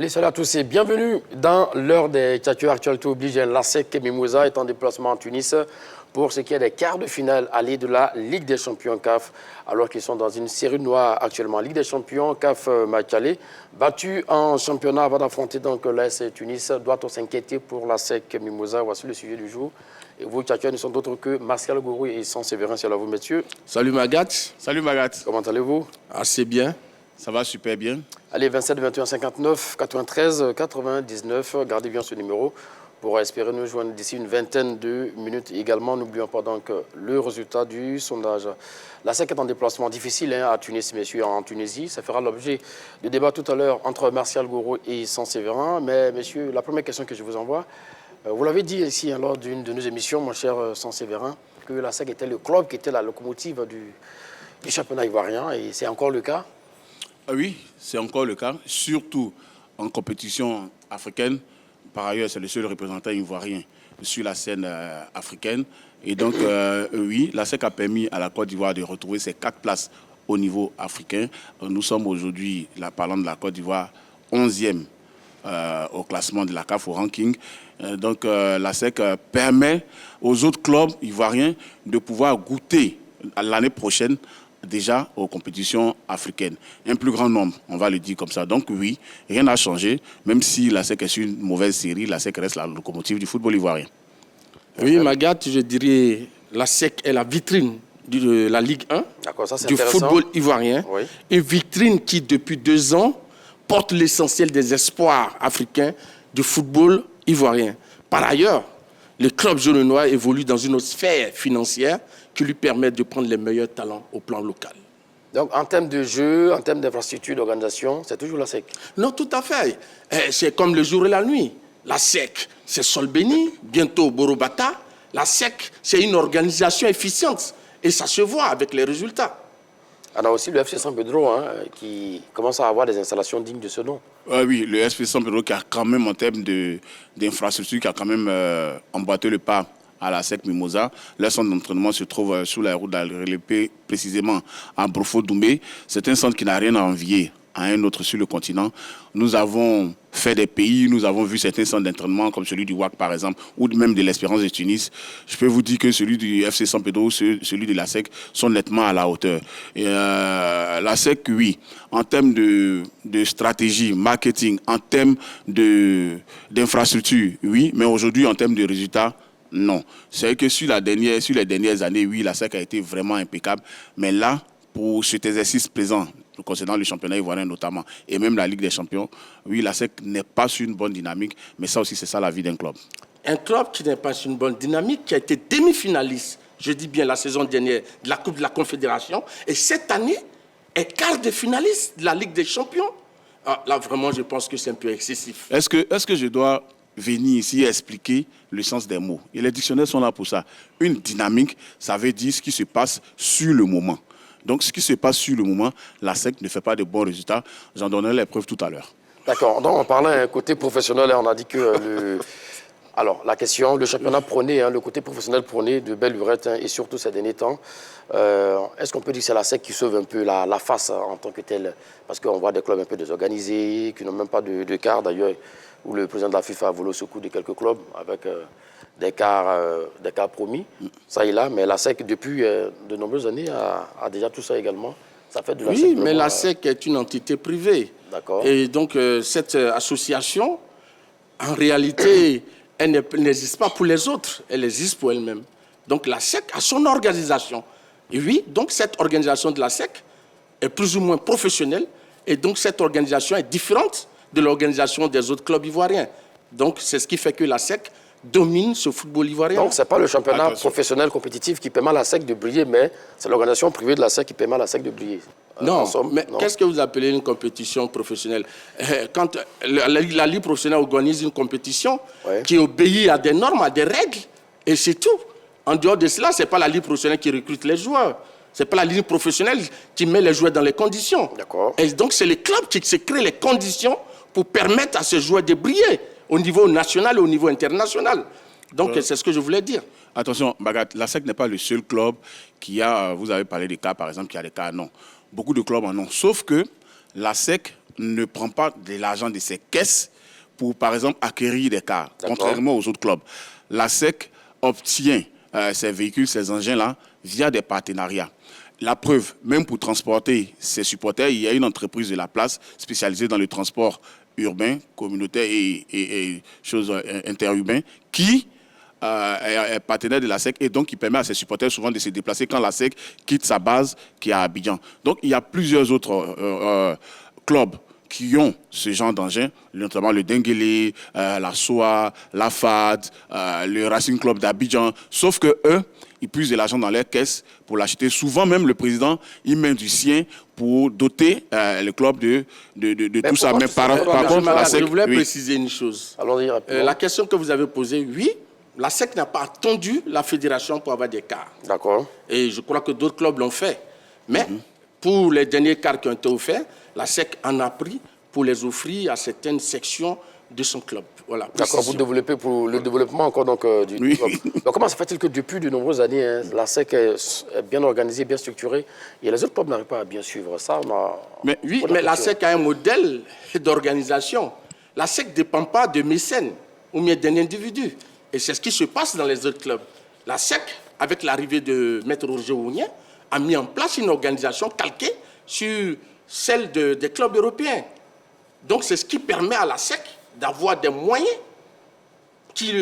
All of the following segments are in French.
Allez, salut à tous et bienvenue dans l'heure des Tchatcheurs Actualité oblige. L'ASEC Mimouza est en déplacement en Tunis pour ce qui est des quarts de finale allée de la Ligue des Champions CAF, alors qu'ils sont dans une série noire actuellement. Ligue des Champions CAF match aller, battu en championnat avant d'affronter donc l'AS Tunis. Doit-on s'inquiéter pour l'ASEC Mimouza? Voici le sujet du jour. Et vos Tchatcheurs ne sont d'autres que Martial Gourou et Sans Séverin. Salut à vous, messieurs. Salut Magat. Salut Magat. Comment allez-vous? Assez bien. Ça va super bien. Allez, 27 21 59 93 99. Gardez bien ce numéro pour espérer nous joindre d'ici une vingtaine de minutes. Également, n'oublions pas donc le résultat du sondage. La SEC est en déplacement difficile à Tunis, messieurs, en Tunisie. Ça fera l'objet de débat tout à l'heure entre Martial Gourou et Sans Séverin. Mais messieurs, la première question que je vous envoie, vous l'avez dit ici lors d'une de nos émissions, mon cher Sans Séverin, que la SEC était le club qui était la locomotive du championnat ivoirien, et c'est encore le cas. Oui, c'est encore le cas, surtout en compétition africaine. Par ailleurs, c'est le seul représentant ivoirien sur la scène africaine. Et donc, oui, la SEC a permis à la Côte d'Ivoire de retrouver ses 4 places au niveau africain. Nous sommes aujourd'hui, parlant de la Côte d'Ivoire, 11e au classement de la CAF, au ranking. Donc, la SEC permet aux autres clubs ivoiriens de pouvoir goûter l'année prochaine déjà aux compétitions africaines. Un plus grand nombre, on va le dire comme ça. Donc oui, rien n'a changé. Même si la SEC est sur une mauvaise série, la SEC reste la locomotive du football ivoirien. Oui, Magat, je dirais la SEC est la vitrine de la Ligue 1 du football ivoirien. Oui. Une vitrine qui, depuis 2 ans, porte l'essentiel des espoirs africains du football ivoirien. Par ailleurs, le club jaune-noir évolue dans une sphère financière qui lui permet de prendre les meilleurs talents au plan local. Donc, en termes de jeu, en termes d'infrastructure, d'organisation, c'est toujours la SEC? Non, tout à fait. C'est comme le jour et la nuit. La SEC, c'est Solbeni, bientôt Borobata. La SEC, c'est une organisation efficiente. Et ça se voit avec les résultats. On a aussi le FC San Pedro qui commence à avoir des installations dignes de ce nom. Oui, le FC San Pedro qui a quand même, en termes d'infrastructure, qui a quand même emboîté le pas à la SEC Mimouza. Leur centre d'entraînement se trouve sous la route d'Alrelépé, précisément à Brofo-Doumbé. C'est un centre qui n'a rien à envier à un autre sur le continent. Nous avons fait des pays, nous avons vu certains centres d'entraînement comme celui du WAC par exemple, ou même de l'Espérance de Tunis. Je peux vous dire que celui du FC San Pedro, celui de la SEC sont nettement à la hauteur. Et, la SEC, oui, en termes de stratégie, marketing, en termes d'infrastructure, oui, mais aujourd'hui en termes de résultats, non. C'est vrai que sur les dernières années, oui, la SEC a été vraiment impeccable. Mais là, pour cet exercice présent, concernant le championnat ivoirien notamment, et même la Ligue des Champions, oui, la SEC n'est pas sur une bonne dynamique, mais ça aussi, c'est ça la vie d'un club. Un club qui n'est pas sur une bonne dynamique, qui a été demi-finaliste, je dis bien la saison dernière, de la Coupe de la Confédération, et cette année, est quart de finaliste de la Ligue des Champions. Ah, là, vraiment, je pense que c'est un peu excessif. Est-ce que je dois venir ici expliquer le sens des mots? Et les dictionnaires sont là pour ça. Une dynamique, ça veut dire ce qui se passe sur le moment. Donc, ce qui se passe sur le moment, la SEC ne fait pas de bons résultats. J'en donnerai les preuves tout à l'heure. D'accord. Donc, on parlait côté professionnel, on a dit que alors, la question, le championnat prônait, le côté professionnel prônait de belle lurette, et surtout ces derniers temps. Est-ce qu'on peut dire que c'est la SEC qui sauve un peu la face en tant que telle? Parce qu'on voit des clubs un peu désorganisés, qui n'ont même pas de quart d'ailleurs, où le président de la FIFA a volé au secours de quelques clubs avec des quarts promis, ça et là. Mais la SEC, depuis de nombreuses années, a déjà tout ça également. Ça fait de la SEC. Oui, mais la SEC est une entité privée. D'accord. Et donc, cette association, en réalité, elle n'existe pas pour les autres, elle existe pour elle-même. Donc, la SEC a son organisation. Et oui, donc cette organisation de la SEC est plus ou moins professionnelle. Et donc, cette organisation est différente de l'organisation des autres clubs ivoiriens. Donc, c'est ce qui fait que la SEC domine ce football ivoirien. Donc, ce n'est pas le championnat professionnel compétitif qui permet à la SEC de briller, mais c'est l'organisation privée de la SEC qui permet à la SEC de briller. Non, mais qu'est-ce que vous appelez une compétition professionnelle? Quand la Ligue professionnelle organise une compétition qui obéit à des normes, à des règles, et c'est tout. En dehors de cela, ce n'est pas la Ligue professionnelle qui recrute les joueurs. Ce n'est pas la Ligue professionnelle qui met les joueurs dans les conditions. D'accord. Et donc, c'est les clubs qui se créent les conditions pour permettre à ces joueurs de briller au niveau national et au niveau international. Donc, c'est ce que je voulais dire. Attention, Bagat, la SEC n'est pas le seul club qui a, vous avez parlé des cas, par exemple, qui a des cas, non. Beaucoup de clubs en ont. Sauf que la SEC ne prend pas de l'argent de ses caisses pour, par exemple, acquérir des cars, contrairement aux autres clubs. La SEC obtient ces véhicules, ces engins-là, via des partenariats. La preuve, même pour transporter ses supporters, il y a une entreprise de la place spécialisée dans le transport urbain, communautaire et choses interurbains qui est partenaire de la SEC et donc qui permet à ses supporters souvent de se déplacer quand la SEC quitte sa base qui est à Abidjan. Donc il y a plusieurs autres clubs qui ont ce genre d'engins, notamment le Denguélé, la SOA, la FAD, le Racing Club d'Abidjan, sauf que eux, ils puisent de l'argent dans leurs caisses pour l'acheter. Souvent même le président, il met du sien pour doter le club de tout ça. Mais par contre, la SEC... Je voulais préciser une chose. La question que vous avez posée, oui, la SEC n'a pas attendu la fédération pour avoir des cars. D'accord. Et je crois que d'autres clubs l'ont fait. Mais pour les derniers cars qui ont été offerts, la SEC en a pris pour les offrir à certaines sections de son club. Voilà. D'accord, vous développez pour le développement encore donc, du club. Donc, comment se fait-il que depuis de nombreuses années, la SEC est bien organisée, bien structurée, et les autres clubs n'arrivent pas à bien suivre ça? Mais la SEC a un modèle d'organisation. La SEC ne dépend pas de mécènes ou bien d'un individu. Et c'est ce qui se passe dans les autres clubs. La SEC, avec l'arrivée de Maître Roger Ounien, a mis en place une organisation calquée sur celle des clubs européens. Donc, c'est ce qui permet à la SEC d'avoir des moyens qui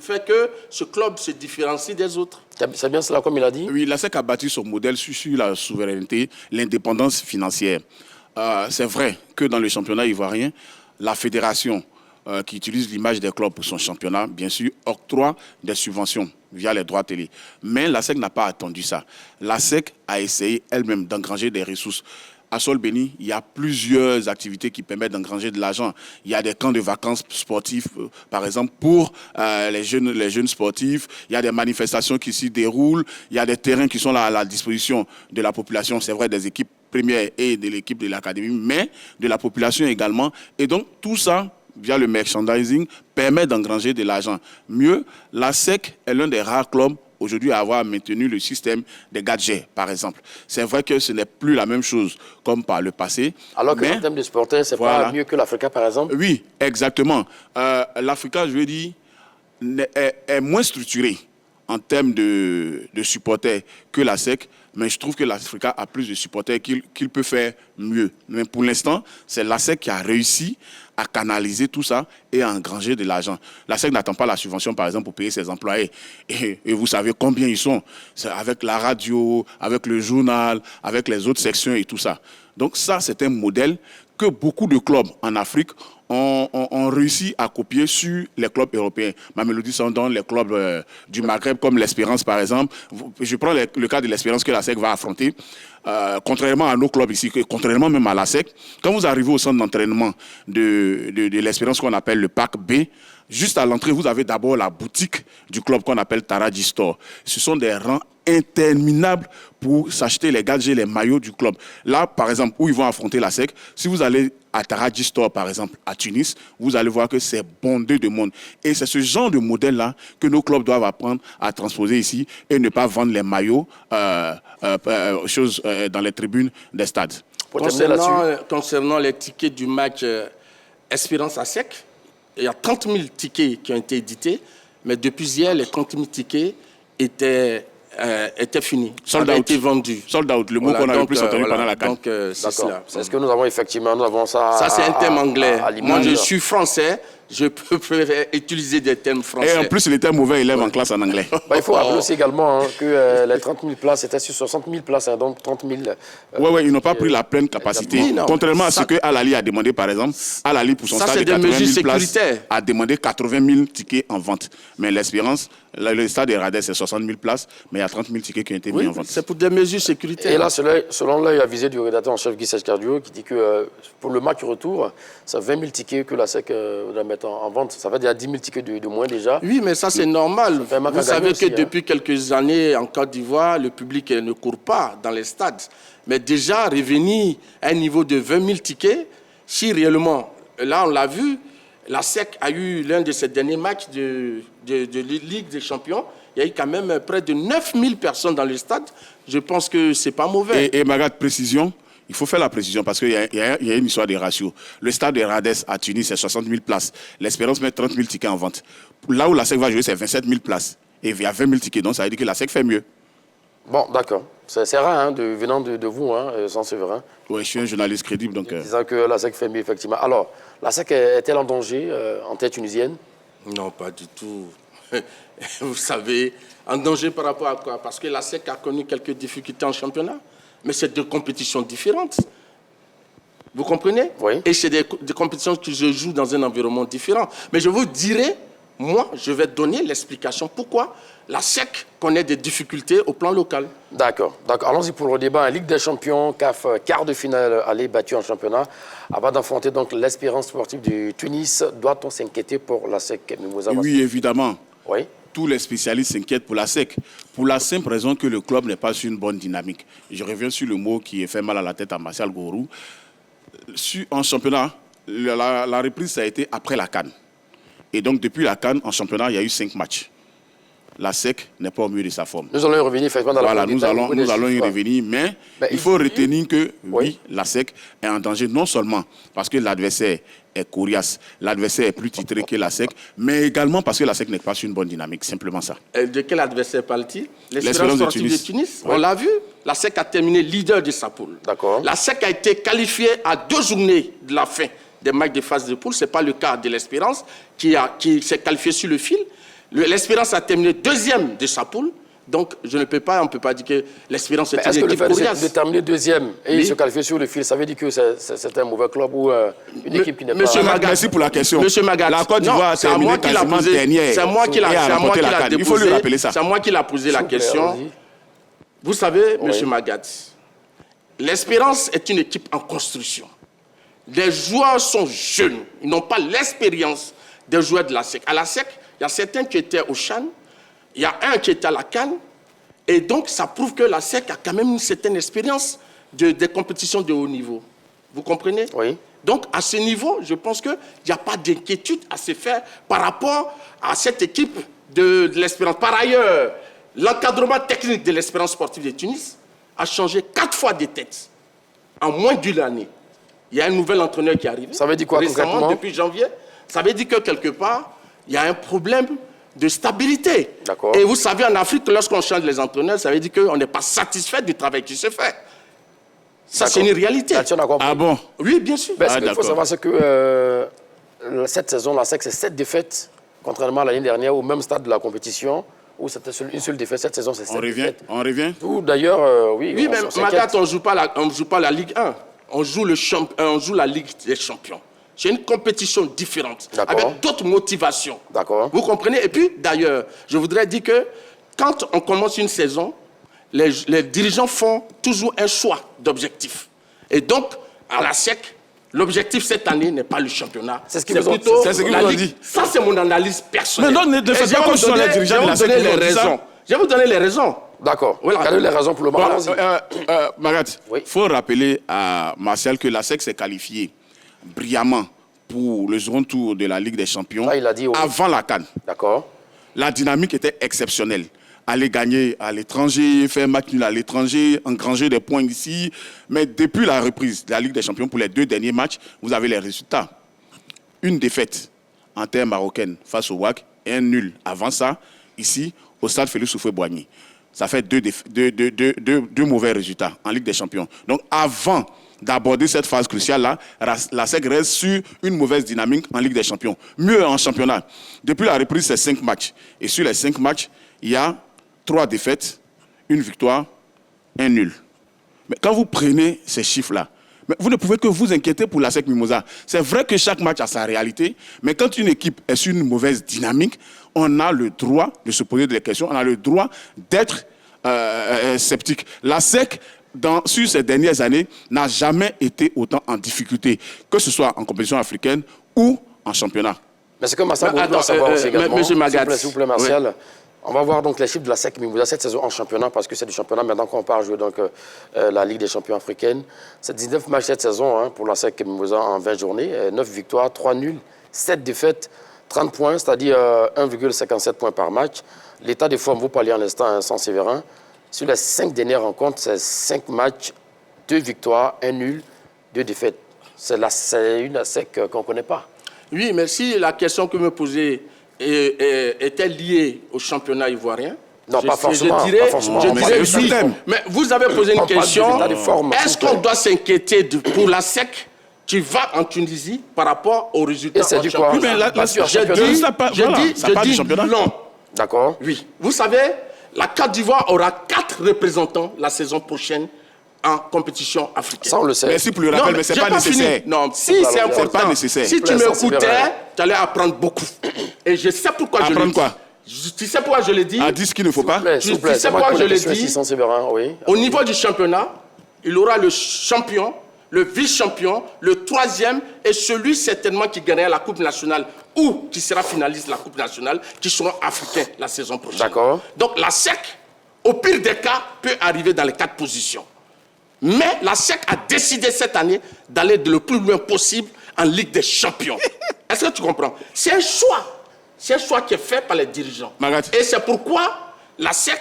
fait que ce club se différencie des autres. C'est bien cela, comme il a dit? Oui, la SEC a bâti son modèle sur la souveraineté, l'indépendance financière. C'est vrai que dans le championnat ivoirien, la fédération qui utilise l'image des clubs pour son championnat, bien sûr, octroie des subventions via les droits télé. Mais la SEC n'a pas attendu ça. La SEC a essayé elle-même d'engranger des ressources. À Sol-Béni, il y a plusieurs activités qui permettent d'engranger de l'argent. Il y a des camps de vacances sportifs, par exemple, pour les jeunes sportifs. Il y a des manifestations qui s'y déroulent. Il y a des terrains qui sont là à la disposition de la population. C'est vrai, des équipes premières et de l'équipe de l'académie, mais de la population également. Et donc, tout ça, via le merchandising, permet d'engranger de l'argent. Mieux, la SEC est l'un des rares clubs aujourd'hui à avoir maintenu le système des gadgets, par exemple. C'est vrai que ce n'est plus la même chose comme par le passé. Alors que en termes de supporters, c'est pas mieux que l'Africa, par exemple? Oui, exactement. L'Africa, je veux dire, est moins structuré en termes de supporters que la SEC, mais je trouve que l'Africa a plus de supporters qu'il peut faire mieux. Mais pour l'instant, c'est la SEC qui a réussi à canaliser tout ça et à engranger de l'argent. La SEC n'attend pas la subvention, par exemple, pour payer ses employés. Et vous savez combien ils sont. C'est avec la radio, avec le journal, avec les autres sections et tout ça. Donc ça, c'est un modèle que beaucoup de clubs en Afrique ont réussi à copier sur les clubs européens. Mamelodi Sundowns, les clubs du Maghreb, comme l'Espérance, par exemple. Je prends le cas de l'Espérance que la SEC va affronter. Contrairement à nos clubs ici, contrairement même à la SEC, quand vous arrivez au centre d'entraînement de l'Espérance qu'on appelle le Parc B, juste à l'entrée, vous avez d'abord la boutique du club qu'on appelle Taraji Store. Ce sont des rangs interminables pour s'acheter les gadgets, les maillots du club. Là, par exemple, où ils vont affronter la SEC, si vous allez à Taraji Store, par exemple, à Tunis, vous allez voir que c'est bondé de monde. Et c'est ce genre de modèle-là que nos clubs doivent apprendre à transposer ici et ne pas vendre les maillots dans les tribunes des stades. Concernant les tickets du match Espérance à SEC, il y a 30 000 tickets qui ont été édités, mais depuis hier, les 30 000 tickets étaient finis. Sold out. Été vendus. Sold out, le mot qu'on a le plus entendu pendant la CAN. Donc, c'est cela. C'est ce que nous avons effectivement, nous avons ça. Ça, c'est un thème anglais. Moi, je suis français. Je peux utiliser des termes français. Et en plus, il était mauvais élève en classe en anglais. Il faut rappeler aussi également que les 30 000 places étaient sur 60 000 places, donc 30 000. Oui, ils n'ont pas pris la pleine capacité. Oui, contrairement à ce que Al-Ali a demandé, par exemple. Al-Ali, pour son stade de 80 000 places, a demandé 80 000 tickets en vente. Mais l'Espérance, le stade de Radès, c'est 60 000 places, mais il y a 30 000 tickets qui ont été mis en vente. C'est pour des mesures sécuritaires. Et là, selon l'œil avisé du rédacteur en chef Guy Cardio, qui dit que pour le match retour, c'est 20 000 tickets que la SEC doit mettre en vente. Ça veut dire 10 000 tickets de moins déjà. Oui, mais ça, c'est normal. Vous savez que depuis quelques années, en Côte d'Ivoire, le public ne court pas dans les stades. Mais déjà, revenir à un niveau de 20 000 tickets, si réellement, là, on l'a vu, la SEC a eu l'un de ses derniers matchs de Ligue des Champions. Il y a eu quand même près de 9 000 personnes dans le stade. Je pense que ce n'est pas mauvais. Et Magat, précision, il faut faire la précision parce qu'il y a une histoire de ratio. Le stade de Rades à Tunis, c'est 60 000 places. L'Espérance met 30 000 tickets en vente. Là où la SEC va jouer, c'est 27 000 places. Et il y a 20 000 tickets. Donc ça veut dire que la SEC fait mieux. Bon, d'accord. C'est rare, hein, venant de vous, Saint-Séverin. Oui, je suis un journaliste crédible. Donc, disant que la SEC fait mieux, effectivement. Alors, la SEC est-elle en danger en terre tunisienne? Non, pas du tout. Vous savez, en danger par rapport à quoi? Parce que la SEC a connu quelques difficultés en championnat. Mais c'est deux compétitions différentes. Vous comprenez? Oui. Et c'est des compétitions qui se jouent dans un environnement différent. Mais je vous dirai, moi, je vais donner l'explication pourquoi la SEC connaît des difficultés au plan local. D'accord. Allons-y pour le débat. Ligue des champions, CAF, quart de finale, aller battu en championnat. Avant d'affronter donc l'Espérance sportive du Tunis, doit-on s'inquiéter pour la SEC, Mimouza? Oui, évidemment. Oui. Tous les spécialistes s'inquiètent pour la SEC, pour la simple raison que le club n'est pas sur une bonne dynamique. Je reviens sur le mot qui fait mal à la tête à Martial Gourou. En championnat, la reprise, ça a été après la CAN. Et donc, depuis la CAN, en championnat, il y a eu 5 matchs. La SEC n'est pas au mieux de sa forme. Nous allons y revenir effectivement dans la nous allons y revenir, mais il faut retenir que oui, la SEC est en danger non seulement parce que l'adversaire est coriace, l'adversaire est plus titré que la SEC, mais également parce que la SEC n'est pas sur une bonne dynamique, simplement ça. De quel adversaire parle-t-il? L'Espérance sportive de Tunis. Oui. On l'a vu, la SEC a terminé leader de sa poule. D'accord. La SEC a été qualifiée à 2 journées de la fin des matchs de phase de poule. Ce n'est pas le cas de l'Espérance qui s'est qualifiée sur le fil. L'Espérance a terminé 2e de sa poule. Donc, on ne peut pas dire que l'Espérance est une équipe coriace. Est-ce que de terminer 2e et se qualifier sur le fil, ça veut dire que c'est un mauvais club ou une équipe qui n'est pas... Merci pour la question. Monsieur Magat, la Côte d'Ivoire a terminé quasiment dernière. C'est moi qui l'a Il faut lui rappeler ça. C'est moi qui l'a posé la question. Vous savez, monsieur Magat, l'Espérance est une équipe en construction. Les joueurs sont jeunes. Ils n'ont pas l'expérience des joueurs de la SEC. À la SEC, il y a certains qui étaient au CHAN, il y a un qui était à la CAN, et donc ça prouve que la SEC a quand même une certaine expérience des compétitions de haut niveau. Vous comprenez? Oui. Donc à ce niveau, je pense qu'il n'y a pas d'inquiétude à se faire par rapport à cette équipe de l'Espérance. Par ailleurs, l'encadrement technique de l'Espérance sportive de Tunis a changé 4 fois de tête en moins d'une année. Il y a un nouvel entraîneur qui est arrivé. Ça veut dire quoi concrètement? Depuis janvier. Ça veut dire que quelque part, il y a un problème de stabilité. D'accord. Et vous savez, en Afrique, lorsqu'on change les entraîneurs, ça veut dire qu'on n'est pas satisfait du travail qui se fait. Ça, c'est une réalité. Ah bon? Oui, bien sûr. Ce qu'il faut savoir, c'est que cette saison, la SEC, c'est 7 défaites, contrairement à l'année dernière, au même stade de la compétition, où c'était une seule défaite. Cette saison, c'est 7 défaites. On revient? D'ailleurs, oui. Oui, mais Magat, on ne joue pas la Ligue 1. On joue la Ligue des champions. C'est une compétition différente, avec d'autres motivations. D'accord. Vous comprenez? Et puis, d'ailleurs, je voudrais dire que quand on commence une saison, les dirigeants font toujours un choix d'objectif. Et donc, à la SEC, l'objectif cette année n'est pas le championnat. C'est ce qu'ils vous ont dit. Ça, c'est mon analyse personnelle. Mais non, ne faites pas comme ce sont les dirigeants de la SEC. Je vais vous donner les raisons. D'accord. Voilà. Quelles sont les raisons pour le moment? Magat, il faut rappeler à Martial que la SEC s'est qualifiée brillamment pour le second tour de la Ligue des Champions avant la CAN. D'accord. La dynamique était exceptionnelle. Aller gagner à l'étranger, faire match nul à l'étranger, engranger des points ici. Mais depuis la reprise de la Ligue des Champions, pour les 2 derniers matchs, vous avez les résultats. Une défaite en terre marocaine face au WAC et un nul avant ça, ici, au stade Félix Houphouët-Boigny. Ça fait deux mauvais résultats en Ligue des Champions. Donc avant d'aborder cette phase cruciale-là, la SEC reste sur une mauvaise dynamique en Ligue des Champions. Mieux en championnat. Depuis la reprise, c'est 5 matchs. Et sur les 5 matchs, il y a 3 défaites, 1 victoire, 1 nul. Mais quand vous prenez ces chiffres-là, vous ne pouvez que vous inquiéter pour la SEC Mimouza. C'est vrai que chaque match a sa réalité, mais quand une équipe est sur une mauvaise dynamique, on a le droit de se poser des questions, on a le droit d'être sceptique. La SEC, sur ces dernières années, n'a jamais été autant en difficulté, que ce soit en compétition africaine ou en championnat. Mais c'est comme ça qu'on doit savoir aussi également. Monsieur Magat. S'il vous plaît, Martial. Oui. On va voir donc les chiffres de la SEC Mimouza cette saison en championnat, parce que c'est du championnat maintenant qu'on part jouer donc, la Ligue des champions africaine. C'est 19 matchs cette saison pour la SEC Mimouza en 20 journées, 9 victoires, 3 nuls, 7 défaites, 30 points, c'est-à-dire 1,57 points par match. L'état de forme, vous parliez en l'instant, Saint-Séverin. Sur les 5 dernières rencontres, c'est 5 matchs, 2 victoires, 1 nul, 2 défaites. C'est une ASEC qu'on ne connaît pas. Oui, mais si la question que vous me posez était liée au championnat ivoirien, non, pas forcément. Je dirais mais oui. Mais vous avez posé une question. Est-ce qu'on doit s'inquiéter pour la SEC qui va en Tunisie par rapport aux résultats en championnat? Oui, mais je dis non. D'accord. Oui. Vous savez, la Côte d'Ivoire aura 4 représentants la saison prochaine en compétition africaine. Ça, on le sait. Merci pour le rappel, mais ce n'est pas nécessaire. Non, si c'est important. Pas nécessaire. Si tu m'écoutais, tu allais apprendre beaucoup. Et je sais pourquoi je le dis. Apprendre quoi? Tu sais pourquoi je le dis? À dire ce qu'il ne faut pas. Tu sais pourquoi je le dis? Au niveau du championnat, il aura le champion, le vice-champion, le 3e et celui certainement qui gagnera la Coupe nationale ou qui sera finaliste de la Coupe nationale, qui seront africains la saison prochaine. D'accord. Donc la SEC, au pire des cas, peut arriver dans les 4 positions. Mais la SEC a décidé cette année d'aller le plus loin possible en Ligue des Champions. Est-ce que tu comprends? C'est un choix. C'est un choix qui est fait par les dirigeants. Et c'est pourquoi la SEC,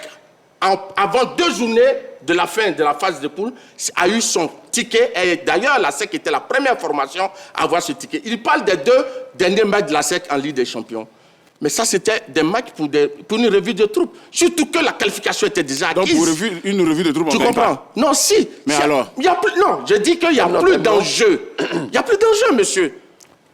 avant 2 journées de la fin de la phase de poule, a eu son ticket. Et d'ailleurs, la SEC était la première formation à avoir ce ticket. Il parle des 2 derniers matchs de la SEC en Ligue des Champions. Mais ça, c'était des matchs pour une revue de troupes. Surtout que la qualification était déjà acquise. Donc, pour une revue de troupes, tu comprends? Non, si. Mais alors? Non, je dis qu'il n'y a plus d'enjeu. Il n'y a plus d'enjeu, monsieur.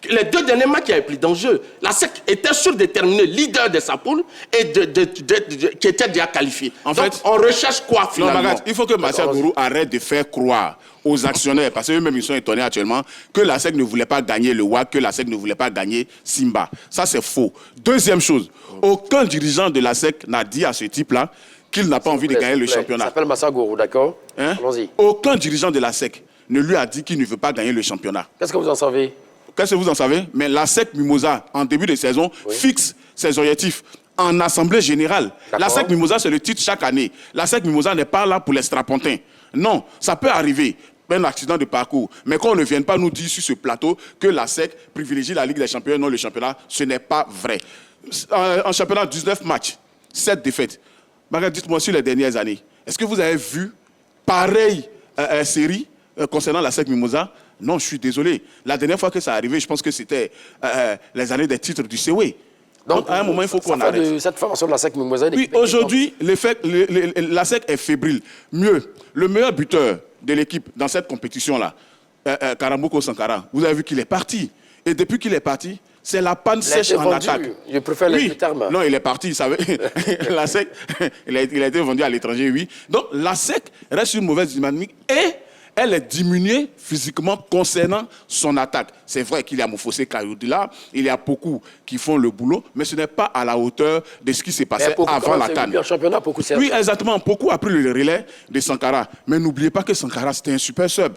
Les 2 derniers matchs, il n'y avait plus d'enjeu. La SEC était sûre de terminer leader de sa poule et qui était déjà qualifié. En fait, on recherche quoi finalement? Non, il faut que Massia Gourou arrête de faire croire aux actionnaires, parce qu'eux-mêmes ils sont étonnés actuellement, que la SEC ne voulait pas gagner le WAC, que la SEC ne voulait pas gagner Simba. Ça, c'est faux. Deuxième chose, aucun dirigeant de la SEC n'a dit à ce type-là qu'il n'a pas envie de gagner le championnat. Il s'appelle Massia Gourou, d'accord? Hein? Allons-y. Aucun dirigeant de la SEC ne lui a dit qu'il ne veut pas gagner le championnat. Qu'est-ce que vous en savez? Qu'est-ce que vous en savez? Mais la SEC Mimosa, en début de saison, fixe ses objectifs en assemblée générale. La SEC Mimosa, c'est le titre chaque année. La SEC Mimosa n'est pas là pour les strapontins. Non, ça peut arriver, un accident de parcours. Mais qu'on ne vienne pas nous dire sur ce plateau que la SEC privilégie la Ligue des Champions, non le championnat, ce n'est pas vrai. En championnat, 19 matchs, 7 défaites. Marie, dites-moi sur les dernières années, est-ce que vous avez vu pareille série concernant la SEC Mimosa? Non, je suis désolé. La dernière fois que ça arrivé, je pense que c'était les années des titres du CEWE. Donc, à un moment, il faut qu'on arrête. Cette formation de la SEC Mimosa... Oui, aujourd'hui, la SEC est fébrile. Mieux, le meilleur buteur de l'équipe dans cette compétition-là, Karamboko Sankara, vous avez vu qu'il est parti. Et depuis qu'il est parti, c'est la panne sèche en attaque. Je préfère les termes. Non, il est parti, la SEC, il a été vendu à l'étranger, oui. Donc, la SEC reste une mauvaise dynamique et elle est diminuée physiquement concernant son attaque. C'est vrai qu'il y a Moufossé Kayoudila, il y a beaucoup qui font le boulot, mais ce n'est pas à la hauteur de ce qui s'est passé avant la CAN. Oui, exactement. Beaucoup a pris le relais de Sankara. Mais n'oubliez pas que Sankara, c'était un super sub.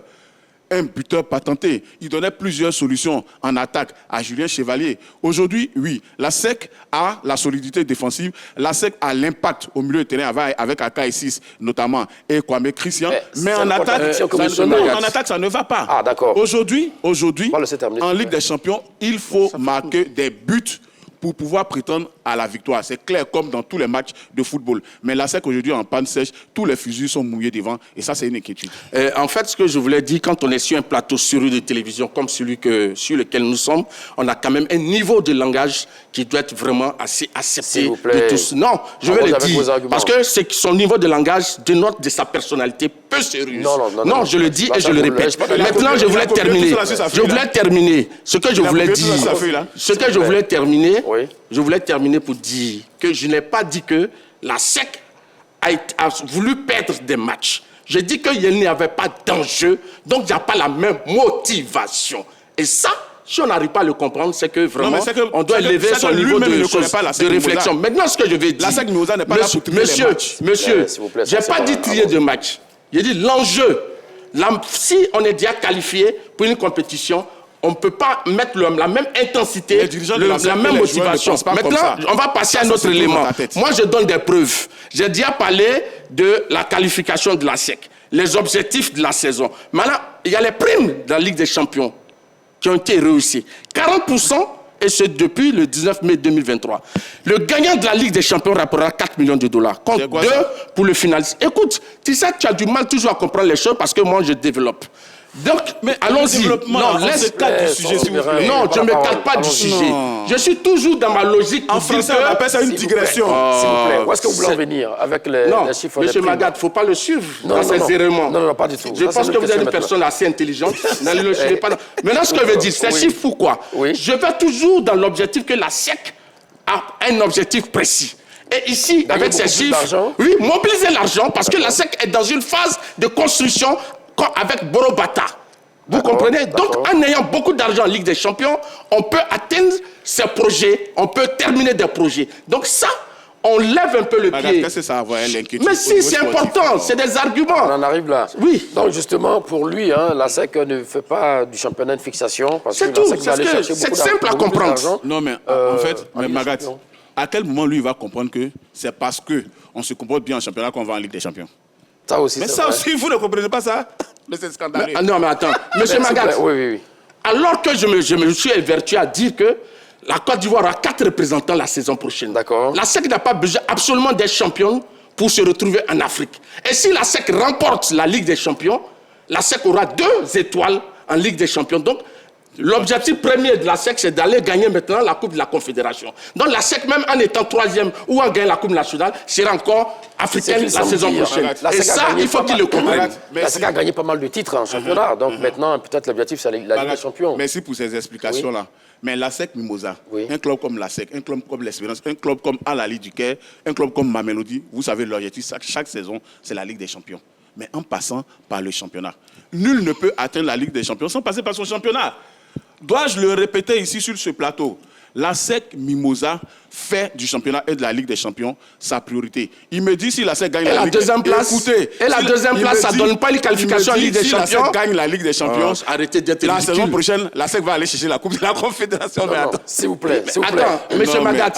Un buteur patenté. Il donnait plusieurs solutions en attaque à Julien Chevalier. Aujourd'hui, oui, la SEC a la solidité défensive. La SEC a l'impact au milieu de terrain avec AK6 notamment et Kwame Christian. Mais en attaque, ça ne va pas. Ah, d'accord. Aujourd'hui, en Ligue des Champions, il faut marquer des buts pour pouvoir prétendre à la victoire. C'est clair comme dans tous les matchs de football. Mais la SEC aujourd'hui en panne sèche, tous les fusils sont mouillés devant et ça c'est une inquiétude. En fait, ce que je voulais dire, quand on est sur un plateau sérieux de télévision comme celui sur lequel nous sommes, on a quand même un niveau de langage qui doit être vraiment assez accepté de tous. Non, je vais le dire, parce que son niveau de langage dénote de sa personnalité peu sérieuse. Non, je le dis et je le répète. Maintenant, je voulais terminer. Ce que je voulais dire, je voulais terminer pour dire que je n'ai pas dit que la SEC a voulu perdre des matchs. Je dis qu'il n'y avait pas d'enjeu, donc il n'y a pas la même motivation. Et ça, si on n'arrive pas à le comprendre, c'est que vraiment, on doit élever son niveau de réflexion. Maintenant, ce que je vais dire... La SEC Mimosa n'est pas là pour trier les matchs. Monsieur, je n'ai pas dit trier de matchs. J'ai dit l'enjeu. Si on est déjà qualifié pour une compétition, on ne peut pas mettre la même intensité, la même motivation. Maintenant, on va passer à un autre élément. Moi, je donne des preuves. J'ai déjà parlé de la qualification de la SEC, les objectifs de la saison. Maintenant, il y a les primes de la Ligue des Champions qui ont été réussies. 40% et c'est depuis le 19 mai 2023. Le gagnant de la Ligue des Champions rapportera 4 millions de dollars, contre 2 pour le finaliste. Écoute, tu sais, tu as du mal toujours à comprendre les choses parce que moi, je développe. Donc, mais allons-y. Non, laisse cadre du sujet, s'il vous plaît. Non, je ne me cale pas du sujet. Je suis toujours dans ma logique. En français, on appelle ça une digression. S'il vous plaît, où est-ce que vous voulez en venir avec les chiffres? Non, M. Magat, il ne faut pas le suivre dans ses éléments. Non, pas du tout. Je pense que vous êtes une personne assez intelligente. N'allez le suivre pas. Maintenant, ce que je veux dire, ces chiffres, pourquoi? Je vais toujours dans l'objectif que la SEC a un objectif précis. Et ici, avec ces chiffres, oui, mobiliser l'argent parce que la SEC est dans une phase de construction avec Borobata. Vous comprenez? Donc, en ayant beaucoup d'argent en Ligue des Champions, on peut atteindre ces projets, on peut terminer des projets. Donc ça, on lève un peu le pied. Qu'est-ce que ça a l'inquiétude? Mais si, c'est important, c'est des arguments. On en arrive là. Oui. Donc justement, pour lui, la SEC ne fait pas du championnat de fixation. C'est tout, c'est simple à comprendre. Non, mais en fait, Magat, à quel moment lui va comprendre que c'est parce qu'on se comporte bien en championnat qu'on va en Ligue des Champions? Ça aussi, mais ça aussi, vous ne comprenez pas ça? Mais c'est scandaleux. Non, mais attends. Monsieur Magat, oui. Alors que je me suis évertué à dire que la Côte d'Ivoire aura 4 représentants la saison prochaine. D'accord. La SEC n'a pas besoin absolument des champions pour se retrouver en Afrique. Et si la SEC remporte la Ligue des Champions, la SEC aura 2 étoiles en Ligue des Champions. Donc, l'objectif premier de la SEC, c'est d'aller gagner maintenant la Coupe de la Confédération. Donc la SEC, même en étant 3e ou en gagnant la Coupe nationale, sera encore africaine la saison prochaine. Et ça, il faut qu'ils le comprennent. La SEC a gagné pas mal de titres en championnat. Donc maintenant, peut-être l'objectif, c'est la Ligue des Champions. Merci pour ces explications-là. Mais la SEC Mimosa, un club comme la SEC, un club comme l'Espérance, un club comme Al-Ali du Caire, un club comme Mamelodi, vous savez, l'objectif, chaque saison, c'est la Ligue des Champions. Mais en passant par le championnat. Nul ne peut atteindre la Ligue des Champions sans passer par son championnat. Dois-je le répéter ici sur ce plateau? La SEC Mimosa fait du championnat et de la Ligue des Champions sa priorité. Il me dit si la SEC gagne la Ligue des Champions. Écoutez, et la deuxième place, ça ne donne pas les qualifications en Ligue des Champions. Si la SEC gagne la Ligue des Champions, arrêtez d'être la saison prochaine, la SEC va aller chercher la Coupe de la Confédération. Non, s'il vous plaît. Attends, monsieur Magat,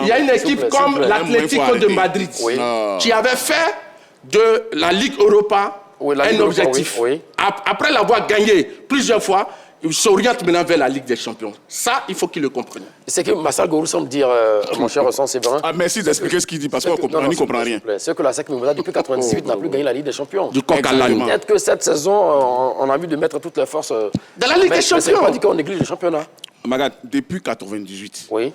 il y a une équipe comme l'Atlético de Madrid qui avait fait de la Ligue Europa un objectif. Après l'avoir gagné plusieurs fois, il s'oriente maintenant vers la Ligue des Champions. Ça, il faut qu'il le comprenne. C'est que Massal Gorou semble dire, mon cher Ressent Séverin... merci d'expliquer ce qu'il dit, parce qu'on n'y comprend rien. C'est que la SEC Mimosa, depuis 1998, n'a plus gagné la Ligue des Champions. Du coq à l'âne. Peut-être que cette saison, on a envie de mettre toutes les forces... Dans la Ligue des Champions. Mais c'est pas dit qu'on néglige le championnat. Magat, depuis 1998... Oui.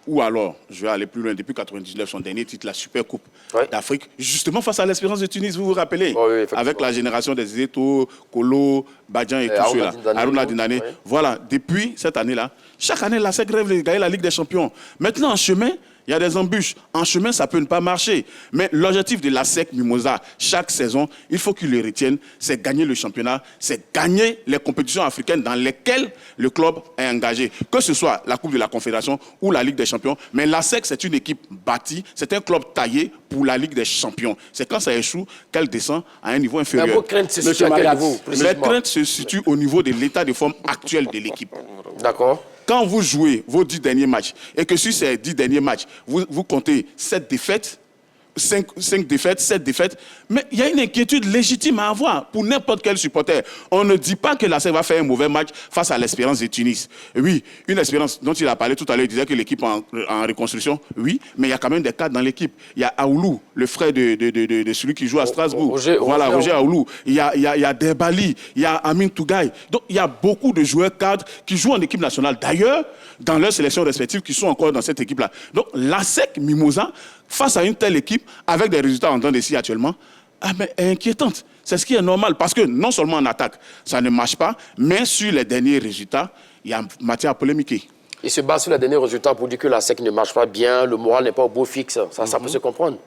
Ou alors, je vais aller plus loin, depuis 1999, son dernier titre, la Super Coupe d'Afrique, justement face à l'Espérance de Tunis, vous vous rappelez, avec la génération des Zeto, Kolo, Badjan et tout cela, Harouna Dinane. Voilà, depuis cette année-là, chaque année, la SEC rêve de gagner la Ligue des Champions. Maintenant, en chemin, il y a des embûches. En chemin, ça peut ne pas marcher. Mais l'objectif de la SEC Mimosa, chaque saison, il faut qu'ils le retiennent, c'est gagner le championnat, c'est gagner les compétitions africaines dans lesquelles le club est engagé. Que ce soit la Coupe de la Confédération ou la Ligue des Champions. Mais la SEC, c'est une équipe bâtie, c'est un club taillé pour la Ligue des Champions. C'est quand ça échoue qu'elle descend à un niveau inférieur. Mais vos craintes se situent à quel niveau? Les craintes se situent au niveau de l'état de forme actuel de l'équipe. D'accord. Quand vous jouez vos 10 derniers matchs, et que sur ces 10 derniers matchs, vous comptez 7 défaites, 5 défaites, 7 défaites, mais il y a une inquiétude légitime à avoir pour n'importe quel supporter. On ne dit pas que la SEC va faire un mauvais match face à l'Espérance de Tunis. Oui, une Espérance dont il a parlé tout à l'heure, il disait que l'équipe est en reconstruction, oui, mais il y a quand même des cadres dans l'équipe. Il y a Aoulou, le frère de celui qui joue à Strasbourg. Roger Aoulou. Il y a Debali, il y a Amin Tougaï. Donc il y a beaucoup de joueurs cadres qui jouent en équipe nationale. D'ailleurs, dans leurs sélections respectives, qui sont encore dans cette équipe-là. Donc la SEC Mimosa, face à une telle équipe, avec des résultats en temps d'ici actuellement, est inquiétante. C'est ce qui est normal, parce que non seulement en attaque, ça ne marche pas, mais sur les derniers résultats, il y a matière à polémiquer. Il se base sur les derniers résultats pour dire que la SEC ne marche pas bien, le moral n'est pas au beau fixe. Ça peut se comprendre.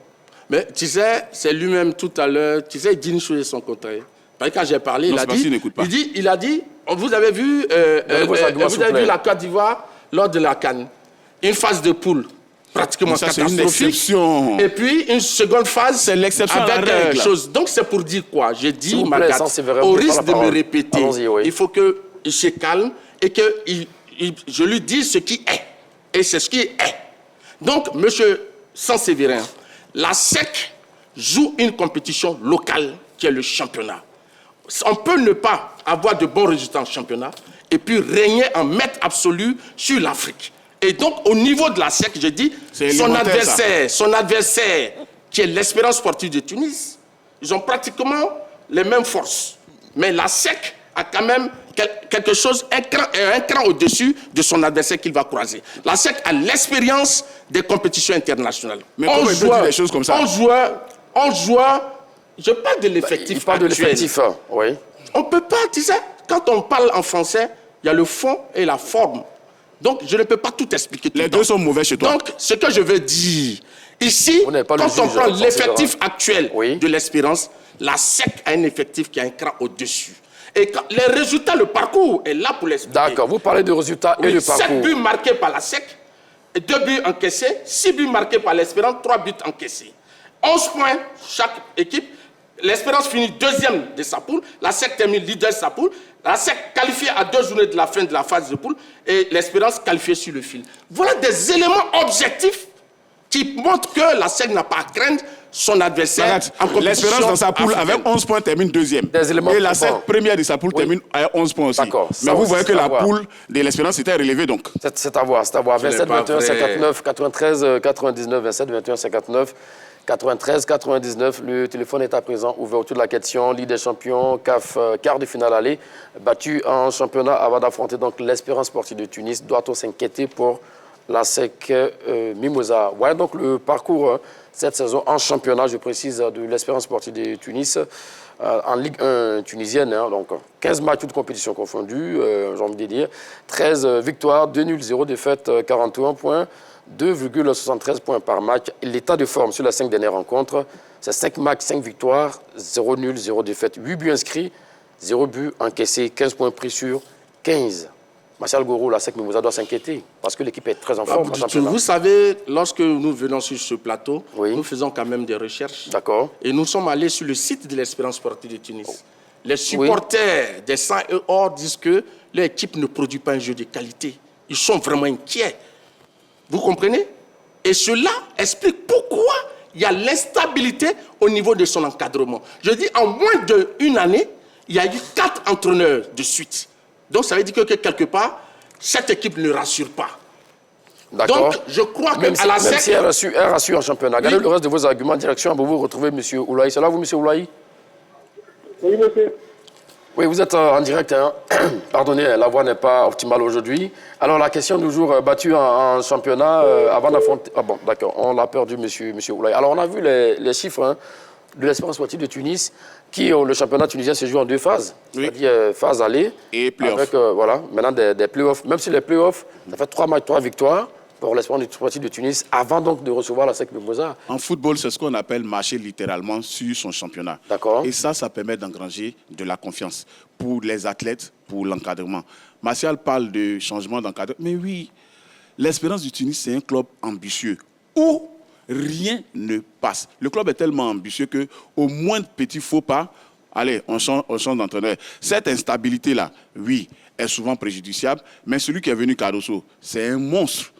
Mais tu sais, c'est lui-même tout à l'heure, tu sais, il dit une chose et son contraire. Parce que quand j'ai parlé, il a dit, vous avez vu, la Côte d'Ivoire lors de la CAN, une phase de poule pratiquement catastrophique. Et puis une seconde phase, c'est l'exception avec des choses. Donc c'est pour dire quoi? J'ai dit, Magat, au risque de me répéter, il faut qu'il se calme et que je lui dise ce qui est. Et c'est ce qui est. Donc, monsieur Sansévérin, la SEC joue une compétition locale qui est le championnat. On peut ne pas avoir de bons résultats en championnat et puis régner en maître absolu sur l'Afrique. Et donc, au niveau de la SEC, je dis, son adversaire, qui est l'Espérance sportive de Tunis, ils ont pratiquement les mêmes forces. Mais la SEC a quand même quelque chose, un cran au-dessus de son adversaire qu'il va croiser. La SEC a l'expérience des compétitions internationales. Mais comment il peut dire des choses comme ça? 11 joueurs, je parle de l'effectif. Il parle de l'effectif, oui. On ne peut pas, tu sais, quand on parle en français, il y a le fond et la forme. Donc, je ne peux pas tout expliquer. Les deux sont mauvais chez toi. Donc, ce que je veux dire, ici, quand on prend l'effectif actuel de l'Espérance, la SEC a un effectif qui a un cran au-dessus. Et quand les résultats, le parcours est là pour l'expliquer. D'accord, vous parlez de résultats et de parcours. 7 buts marqués par la SEC, 2 buts encaissés, 6 buts marqués par l'Espérance, 3 buts encaissés. 11 points chaque équipe. L'Espérance finit deuxième de sa poule, la SEC termine leader de sa poule, la SEC qualifiée à 2 journées de la fin de la phase de poule et l'Espérance qualifiée sur le fil. Voilà des éléments objectifs qui montrent que la SEC n'a pas à craindre son adversaire en compétition. L'Espérance dans sa poule avec 11 points termine deuxième. Et la SEC première de sa poule termine à 11 points aussi. Mais vous voyez que la poule de l'Espérance était relevée donc. C'est à voir, c'est à voir. 27, 21, 59, 93, 99, 27, 21, 59. 93, 99, le téléphone est à présent ouvert autour de la question. Ligue des champions, CAF, quart de finale aller, battu en championnat avant d'affronter donc l'Espérance sportive de Tunis. Doit-on s'inquiéter pour la SEC Mimosa? Voilà donc le parcours cette saison en championnat, je précise, de l'Espérance sportive de Tunis, en Ligue 1 tunisienne. Donc 15 matchs, toutes compétitions confondues, j'ai envie de dire. 13 victoires, 2 nuls, 0 défaites, 41 points. 2,73 points par match. L'état de forme sur les 5 dernières rencontres, c'est 5 matchs, 5 victoires, 0 nul, 0 défaite. 8 buts inscrits, 0 buts encaissés, 15 points pris sur 15. Martial Goro, la SEC Mimosa doit s'inquiéter parce que l'équipe est très en forme. Vous savez, lorsque nous venons sur ce plateau, nous faisons quand même des recherches. D'accord. Et nous sommes allés sur le site de l'Espérance sportive de Tunis. Les supporters des 100 et or disent que l'équipe ne produit pas un jeu de qualité. Ils sont vraiment inquiets. Vous comprenez? Et cela explique pourquoi il y a l'instabilité au niveau de son encadrement. Je dis, en moins d'une année, il y a eu 4 entraîneurs de suite. Donc, ça veut dire que quelque part, cette équipe ne rassure pas. D'accord. Donc, je crois que même à la SEC... Même si elle rassure en championnat. Regardez le reste de vos arguments. Direction, vous retrouvez M. Oulaï. C'est là, vous, M. Oulaï? Oui, monsieur. Oui, vous êtes en direct. Pardonnez, la voix n'est pas optimale aujourd'hui. Alors, la question du jour, battu en championnat avant d'affronter... Ah bon, d'accord, on l'a perdu, monsieur Oulaï. Alors, on a vu les chiffres de l'Espérance sportive de Tunis, qui, le championnat tunisien se joue en 2 phases. C'est-à-dire phase aller et play-off. Avec, voilà, maintenant des play-offs. Même si les play-offs, ça fait 3 matchs, 3 victoires pour l'Espérance sportive de Tunis, avant donc de recevoir la SEC Mimosa. En football, c'est ce qu'on appelle marcher littéralement sur son championnat. D'accord. Et ça permet d'engranger de la confiance pour les athlètes, pour l'encadrement. Martial parle de changement d'encadrement. Mais oui, l'Espérance du Tunis, c'est un club ambitieux où rien ne passe. Le club est tellement ambitieux qu'au moindre petit faux pas, allez, on change d'entraîneur. Cette instabilité-là, oui, est souvent préjudiciable, mais celui qui est venu Cardoso, c'est un monstre.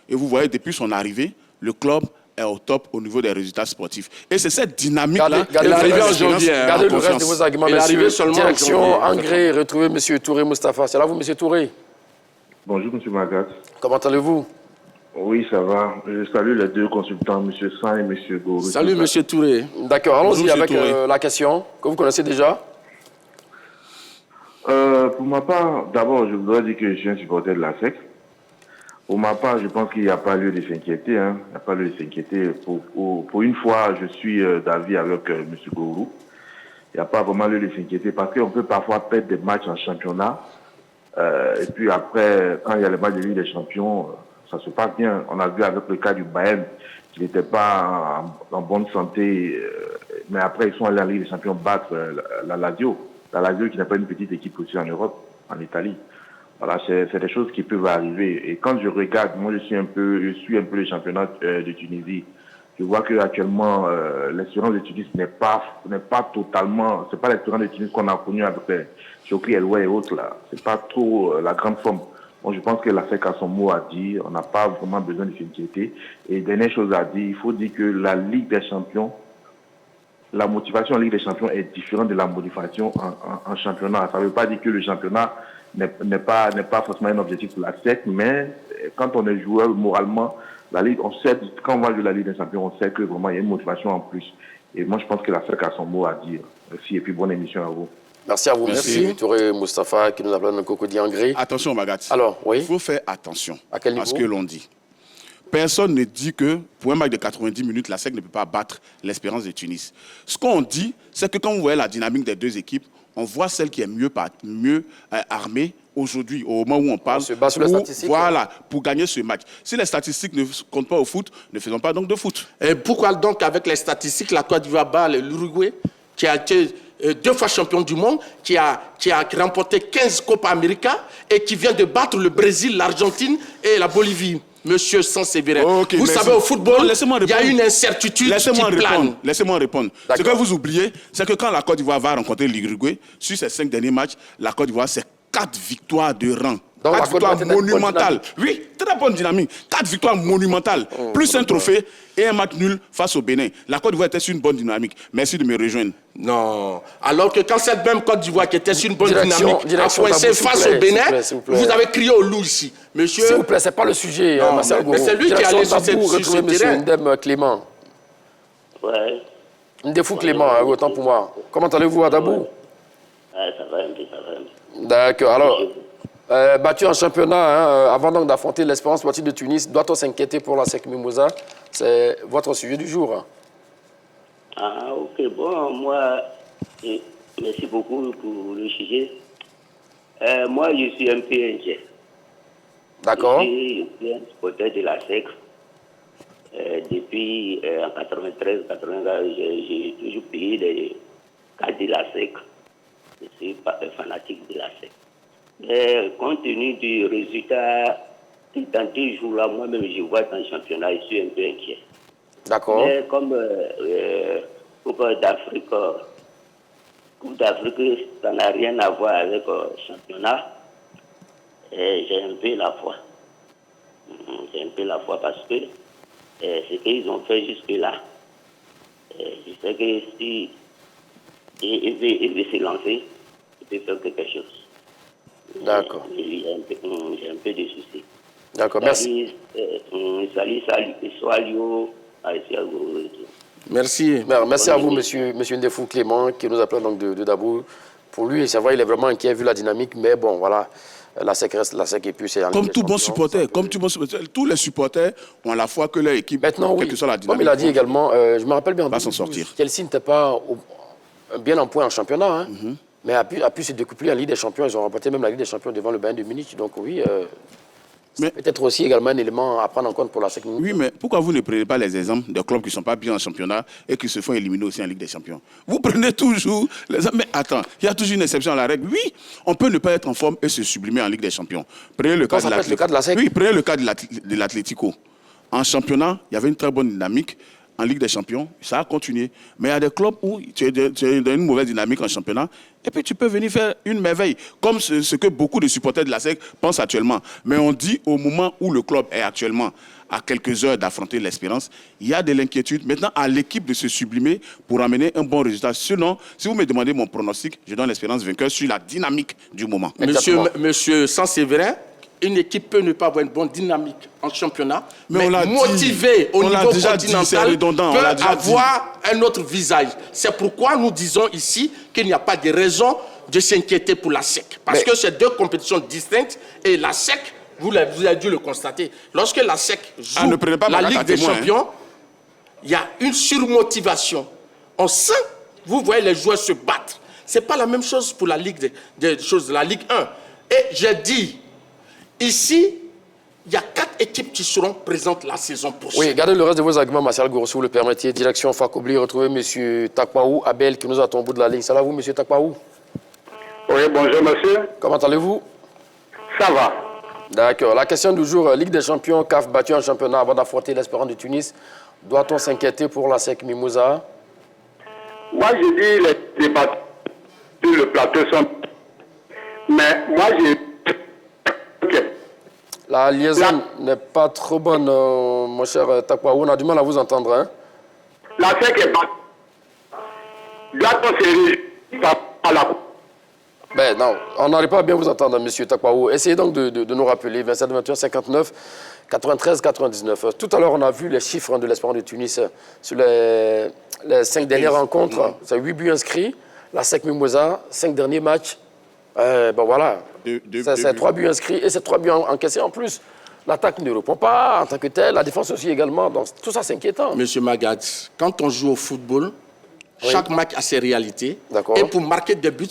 Et vous voyez, depuis son arrivée, le club est au top au niveau des résultats sportifs. Et c'est cette dynamique-là qui est arrivée en janvier. Regardez le reste de vos arguments, monsieur. Direction, Engrais, retrouvez M. Touré Moustapha. C'est là, vous, M. Touré? Bonjour, M. Magat. Comment allez-vous? Oui, ça va. Je salue les 2 consultants, M. San et M. Goro. Salut, M. Touré. D'accord, allons-y avec la question que vous connaissez déjà. Pour ma part, d'abord, je voudrais dire que je suis un supporter de la SEC. Pour ma part, je pense qu'il n'y a pas lieu de s'inquiéter. Il n'y a pas lieu de s'inquiéter. Pour une fois, je suis d'avis avec M. Gourou. Il n'y a pas vraiment lieu de s'inquiéter parce qu'on peut parfois perdre des matchs en championnat. Et puis après, quand il y a les matchs de Ligue des Champions, ça se passe bien. On a vu avec le cas du Bayern qu'il n'était pas en bonne santé. Mais après, ils sont allés en Ligue des Champions battre la Lazio. La Lazio qui n'est pas une petite équipe aussi en Europe, en Italie. Voilà, c'est des choses qui peuvent arriver. Et quand je regarde, moi je suis un peu le championnat de Tunisie. Je vois que actuellement l'Espérance de Tunis n'est pas totalement, c'est pas l'Espérance de Tunis qu'on a connu avec les Chokri Eloué et autres là. C'est pas trop la grande forme. Bon, je pense que la SEC a son mot à dire. On n'a pas vraiment besoin de s'inquiéter. Et dernière chose à dire, il faut dire que la Ligue des Champions la motivation en Ligue des Champions est différente de la motivation en championnat. Ça ne veut pas dire que le championnat n'est pas forcément un objectif pour la SEC, mais quand on est joueur moralement, la Ligue, on sait, quand on va jouer la Ligue des Champions, on sait que vraiment il y a une motivation en plus. Et moi, je pense que la SEC a son mot à dire. Merci et puis bonne émission à vous. Merci à vous. Merci. Touré Moustapha qui nous appelle un cocody en gris. Attention, Magat. Alors, oui. Il faut faire attention À quel niveau? ce que l'on dit. Personne ne dit que pour un match de 90 minutes, la SEC ne peut pas battre l'Espérance de Tunis. Ce qu'on dit, c'est que quand vous voyez la dynamique des deux équipes, on voit celle qui est mieux armée aujourd'hui, au moment où on parle, On se base sur les statistiques. voilà, pour gagner ce match. Si les statistiques ne comptent pas au foot, ne faisons pas donc de foot. Et pourquoi donc, avec les statistiques, la Côte d'Ivoire bat l'Uruguay, qui a été 2 fois champion du monde, qui a remporté 15 Copa América et qui vient de battre le Brésil, l'Argentine et la Bolivie? Monsieur Sanseverin, Okay, vous merci. savez, au football, Non, laissez-moi il y a répondre. une incertitude Laissez-moi qui plane. répondre. Laissez-moi répondre. Ce que D'accord. vous oubliez, c'est que quand la Côte d'Ivoire va rencontrer l'Uruguay, sur ces 5 derniers matchs, la Côte d'Ivoire, c'est 4 victoires de rang. Donc, 4 la Côte d'Ivoire victoires était une bonne monumentales. Oui, très bonne dynamique. 4 victoires monumentales. Plus un trophée et un match nul face au Bénin. La Côte d'Ivoire était sur une bonne dynamique. Merci de me rejoindre. Non. Alors que quand cette même Côte d'Ivoire qui était sur une bonne Direction, dynamique a coincé Tabou, s'il vous face plaît, au Bénin, s'il vous plaît. vous avez crié au loup ici. Monsieur, S'il vous plaît, ce n'est pas le sujet, Non, Marcel mais Gourou. c'est lui qui est Direction allé sur Tabou, ce retrouvez monsieur terrain. Ndem Clément. Ouais, Ndefou Clément, autant pour moi. Comment allez-vous à Dabou? ça va un peu, ça va un peu. D'accord. Alors, battu en championnat, avant donc d'affronter l'Espérance sportive de Tunis, doit-on s'inquiéter pour la SEC Mimosa? C'est votre sujet du jour. Ah, ok, bon, moi, merci beaucoup pour le sujet. Moi, je suis un peu inquiet. D'accord. Je suis un supporter de la SEC. Depuis en 93-94, j'ai toujours payé les cartes de la SEC. Je suis pas un fanatique de la SEC. Mais compte tenu du résultat, dans 2 jours-là, moi-même, je vois dans le championnat, je suis un peu inquiet. D'accord. Mais comme Coupe d'Afrique, ça n'a rien à voir avec le championnat, j'ai un peu la foi. J'ai un peu la foi parce que ce qu'ils ont fait jusque-là, je sais que si il veut se lancer, il peut faire quelque chose. D'accord. J'ai un peu de soucis. D'accord, merci. Salut, Soalio, merci. Merci à vous, monsieur Ndefou Clément, qui nous appelle donc de Dabou. Pour lui, c'est vrai, il est vraiment inquiet vu la dynamique, mais bon, voilà, la SEC reste la SEC et puis c'est en Comme Ligue des tout bon Champions, supporter, ça peut- tous les supporters ont la foi que leur équipe, Maintenant, quelle oui, que soit la comme dynamique, il a dit également, je me rappelle bien, en va s'en 2012, sortir. Chelsea n'était pas bien en point en championnat, hein, mais a pu se découpler en Ligue des Champions. Ils ont remporté même la Ligue des Champions devant le Bayern de Munich. Donc oui, Mais- c'est peut-être aussi également un élément à prendre en compte pour la SEC. Oui, mais pourquoi vous ne prenez pas les exemples de clubs qui ne sont pas bien en championnat et qui se font éliminer aussi en Ligue des Champions? Vous prenez toujours les exemples. Mais attends, il y a toujours une exception à la règle. Oui, on peut ne pas être en forme et se sublimer en Ligue des Champions. Prenez le cas ça de peut être le cas de la SEC. Oui, prenez le cas de l'Atlético. En championnat, il y avait une très bonne dynamique. En Ligue des Champions, ça a continué. Mais il y a des clubs où tu es dans une mauvaise dynamique en championnat et puis tu peux venir faire une merveille, comme ce que beaucoup de supporters de la SEC pensent actuellement. Mais on dit au moment où le club est actuellement à quelques heures d'affronter l'Espérance, il y a de l'inquiétude. Maintenant, à l'équipe de se sublimer pour amener un bon résultat. Sinon, si vous me demandez mon pronostic, je donne l'Espérance vainqueur sur la dynamique du moment. Monsieur Sanseverin, une équipe peut ne pas avoir une bonne dynamique en championnat, mais on l'a motivée dit. au On l'a niveau déjà dit, c'est continental redondant, on peut l'a déjà avoir un autre visage. C'est pourquoi nous disons ici qu'il n'y a pas de raison de s'inquiéter pour la SEC. Parce que c'est 2 compétitions distinctes et la SEC, vous avez dû le constater, lorsque la SEC joue ne prenez pas la Magat à Ligue des témoin, Champions, il y a une surmotivation. On sent, vous voyez les joueurs se battre. Ce n'est pas la même chose pour la Ligue des choses, la Ligue 1. Et j'ai dit, ici, il y a 4 équipes qui seront présentes la saison prochaine. Oui, gardez le reste de vos arguments, Martial Gourou, si vous le permettez. Direction Fakobli, retrouvez M. Takwaou Abel qui nous attend au bout de la ligne. Ça va vous, M. Takwaou? Oui, bonjour monsieur. Comment allez-vous? Ça va. D'accord. La question du jour, Ligue des Champions, CAF battu en championnat avant d'affronter l'Espérance de Tunis. Doit-on s'inquiéter pour la SEC Mimosa? Moi, je dis les débats sur le plateau sont... Mais moi, j'ai... Ok. La liaison n'est pas trop bonne, mon cher Takwaou. On a du mal à vous entendre. Hein? La SEC est pas... doit-on se réjouir par la Coupe? Ben non, on n'arrive pas à bien vous entendre, monsieur Takwaou. Essayez donc de nous rappeler 27, 21, 59, 93, 99. Tout à l'heure, on a vu les chiffres de l'Espérance de Tunis sur les 5 dernières rencontres. C'est 8 buts inscrits, la SEC Mimosa, 5 derniers matchs. Ben voilà, c'est 3 buts inscrits et c'est 3 buts encaissés en plus. L'attaque ne répond pas en tant que telle, la défense aussi également. Donc tout ça, c'est inquiétant. Monsieur Magad, quand on joue au football, chaque match a ses réalités. D'accord. Et pour marquer des buts,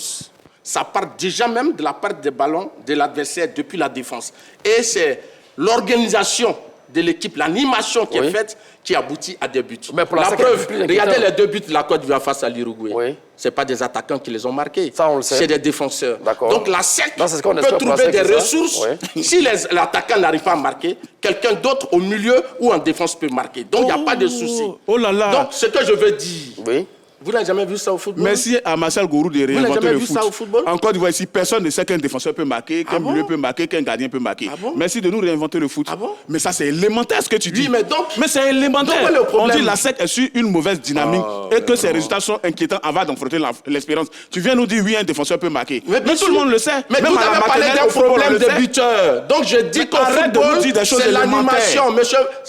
ça part déjà même de la perte des ballons de l'adversaire depuis la défense. Et c'est l'organisation de l'équipe, l'animation qui est faite, qui aboutit à des buts. Mais pour la preuve, regardez les 2 buts de la Côte d'Ivoire face à l'Uruguay. Oui. Ce n'est pas des attaquants qui les ont marqués. Ça, on le sait. C'est des défenseurs. Donc la SEC peut trouver des ressources. Si l'attaquant n'arrive pas à marquer, quelqu'un d'autre au milieu ou en défense peut marquer. Donc il n'y a pas de souci. Oh là là. Donc ce que je veux dire... Oui. Vous n'avez jamais vu ça au football? Merci à Marcel Gourou de réinventer le foot. Ça au football? En Côte d'Ivoire, ici, personne ne sait qu'un défenseur peut marquer, qu'un milieu peut marquer, qu'un gardien peut marquer. Merci de nous réinventer le foot. Mais ça, c'est élémentaire ce que tu dis. Oui, mais donc... Mais c'est élémentaire. Donc, le problème... On dit la SEC est sur une mauvaise dynamique et que ses résultats sont inquiétants avant d'enfronter l'espérance. Tu viens nous dire, oui, un défenseur peut marquer. Mais tout le monde le sait. Mais vous avez parlé d'un problème de buteur. Donc je dis qu'au football, c'est l'animation.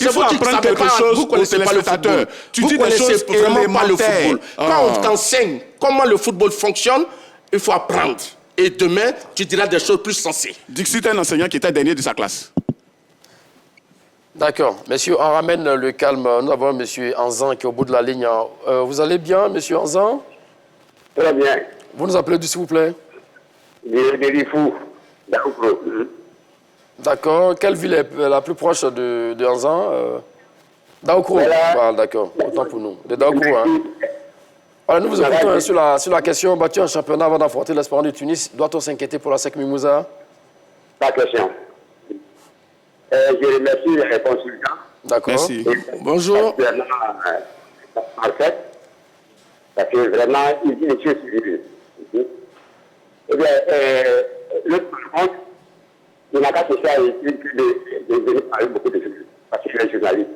Il faut apprendre quelque chose aux téléspectateurs. Tu dis des choses vraiment pas le football. Quand on t'enseigne comment le football fonctionne, il faut apprendre. Et demain, tu diras des choses plus sensées. Dixit est un enseignant qui était dernier de sa classe. D'accord. Monsieur, on ramène le calme. Nous avons monsieur Anzan qui est au bout de la ligne. Vous allez bien, monsieur Anzan? Très bien. Vous nous appelez d'où, s'il vous plaît? Rifou. D'accord. Quelle ville est la plus proche de Anzan? Daoukro. Voilà, d'accord. Autant pour nous. De Daoukro, hein. Voilà, nous vous écoutons sur la question battu en championnat avant d'affronter l'Espérance de Tunis. Doit-on s'inquiéter pour la SEC Mimosa? Pas question. Je remercie les consultants. D'accord. Merci. Bonjour. En fait, parce que vraiment, il dit les choses civiles. Eh bien, le par contre, il n'a qu'à se faire de venir parler beaucoup de choses. Parce qu'il est journaliste.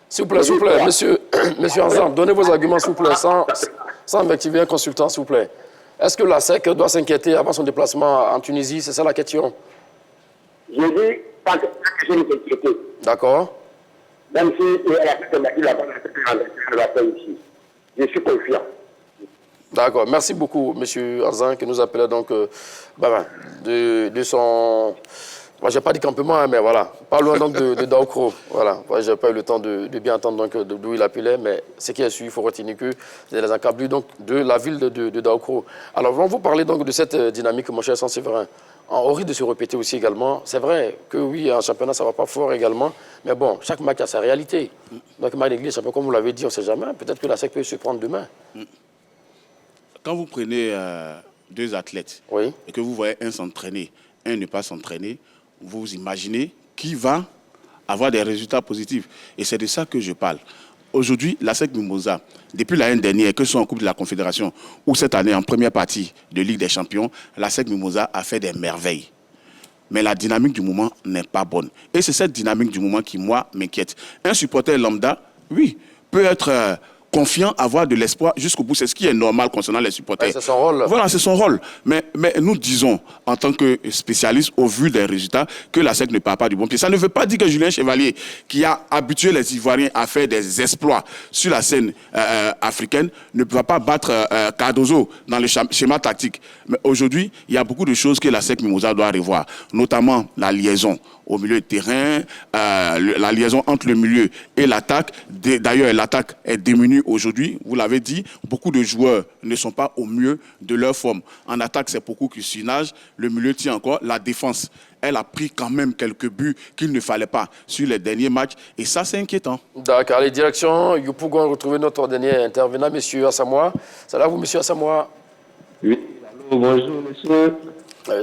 S'il vous plaît, monsieur Anzan, donnez vos arguments, s'il vous plaît, sans activer un consultant, s'il vous plaît. Est-ce que la SEC doit s'inquiéter avant son déplacement en Tunisie? C'est ça la question. Je dis pas que je ne s'inquiéter. D'accord. Même si la SEC m'a dit là-bas, la va faire ici. Je suis confiant. D'accord. Merci beaucoup, monsieur Anzan, qui nous appelait donc de son... Moi, je n'ai pas dit campement, hein, mais voilà. Parlons donc de Daoukro. Voilà. Moi, je n'ai pas eu le temps de bien entendre d'où il appelait, mais ce qui est sûr, il faut retenir que c'est les encablures donc, de la ville de Daoukro. Alors, on vous parler donc de cette dynamique, mon cher Saint-Séverin. Au risque de se répéter aussi également, c'est vrai que oui, en championnat, ça ne va pas fort également, mais bon, chaque match a sa réalité. Donc, match d'église, comme vous l'avez dit, on ne sait jamais. Peut-être que la SEC peut se prendre demain. Quand vous prenez 2 athlètes et que vous voyez un s'entraîner, un ne pas s'entraîner, vous imaginez qui va avoir des résultats positifs. Et c'est de ça que je parle. Aujourd'hui, la SEC Mimosa, depuis l'année dernière, que ce soit en Coupe de la Confédération ou cette année en première partie de Ligue des Champions, la SEC Mimosa a fait des merveilles. Mais la dynamique du moment n'est pas bonne. Et c'est cette dynamique du moment qui, moi, m'inquiète. Un supporter lambda, oui, peut être... confiant, avoir de l'espoir jusqu'au bout. C'est ce qui est normal concernant les supporters. Ouais, c'est son rôle. Voilà, c'est son rôle. Mais nous disons, en tant que spécialistes, au vu des résultats, que la SEC ne part pas du bon pied. Ça ne veut pas dire que Julien Chevalier, qui a habitué les Ivoiriens à faire des exploits sur la scène africaine, ne va pas battre Cardozo dans le schéma tactique. Mais aujourd'hui, il y a beaucoup de choses que la SEC Mimosa doit revoir, notamment la liaison au milieu de terrain, la liaison entre le milieu et l'attaque. D'ailleurs, l'attaque est diminuée aujourd'hui. Vous l'avez dit, beaucoup de joueurs ne sont pas au mieux de leur forme. En attaque, c'est beaucoup qui nage. Le milieu tient encore. La défense, elle a pris quand même quelques buts qu'il ne fallait pas sur les derniers matchs. Et ça, c'est inquiétant. D'accord. Les directions, nous pouvons retrouver notre dernier intervenant, M. Assamoah. C'est là, vous, M. Assamoah? Oui. Bonjour, monsieur.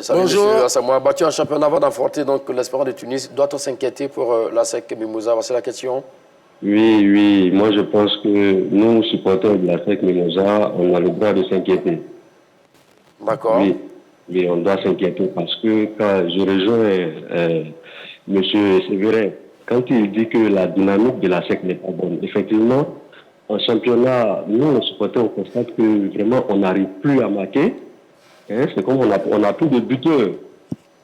Salut, bonjour. M. Assamoah. Battu en championnat avant d'affronter l'Espérance de Tunis. Doit-on s'inquiéter pour la SEC Mimosa? C'est la question. Oui. Moi, je pense que nous, supporters de la SEC Mimosa, on a le droit de s'inquiéter. D'accord. Oui, on doit s'inquiéter parce que quand je rejoins M. Séverin, quand il dit que la dynamique de la SEC n'est pas bonne, effectivement, en championnat, nous, les supporters, on constate que vraiment, on n'arrive plus à marquer. Hein, c'est comme on a plus de buteurs.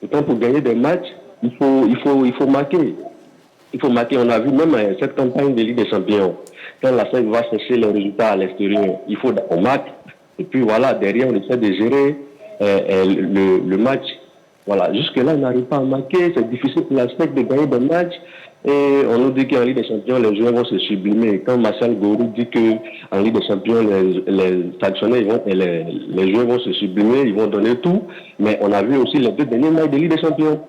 Pourtant, pour gagner des matchs, il faut marquer. Il faut marquer. On a vu même cette campagne de Ligue des Champions. Quand la SEC va chercher les résultats à l'extérieur, on marque. Et puis voilà, derrière, on essaie de gérer le match. Voilà, jusque-là, on n'arrive pas à marquer. C'est difficile pour la SEC de gagner des matchs. Et on nous dit qu'en Ligue des Champions, les joueurs vont se sublimer. Quand Martial Gorou dit qu'en Ligue des Champions, les sanctionnés, les joueurs vont se sublimer, ils vont donner tout. Mais on a vu aussi les 2 derniers matchs de Ligue des Champions.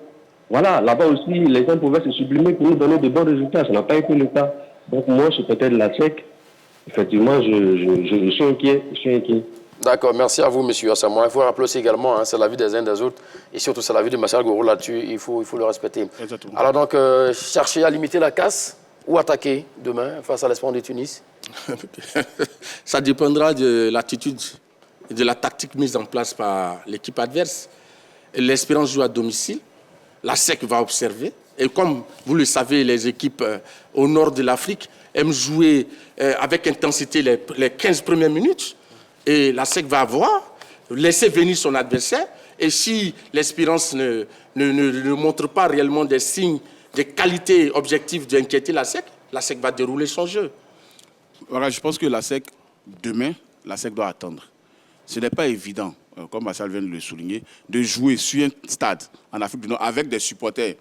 Voilà, là-bas aussi, les gens pouvaient se sublimer pour nous donner de bons résultats. Ça n'a pas été le cas. Donc moi, je suis peut-être de la SEC. Effectivement, je suis inquiet. D'accord, merci à vous, monsieur Assamoah. Il faut rappeler aussi également, c'est la vie des uns des autres, et surtout c'est la vie de Martial Gorou là-dessus, il faut le respecter. Exactement. Alors donc, chercher à limiter la casse ou attaquer demain face à l'Espoir de Tunis? Ça dépendra de l'attitude et de la tactique mise en place par l'équipe adverse. L'Espérance joue à domicile, la SEC va observer, et comme vous le savez, les équipes au nord de l'Afrique aiment jouer avec intensité les 15 premières minutes. Et la SEC va laisser venir son adversaire. Et si l'Espérance ne montre pas réellement des signes, des qualités objectives d'inquiéter la SEC va dérouler son jeu. Voilà, je pense que la SEC, demain, la SEC doit attendre. Ce n'est pas évident, comme Martial vient de le souligner, de jouer sur un stade en Afrique du Nord avec des supporters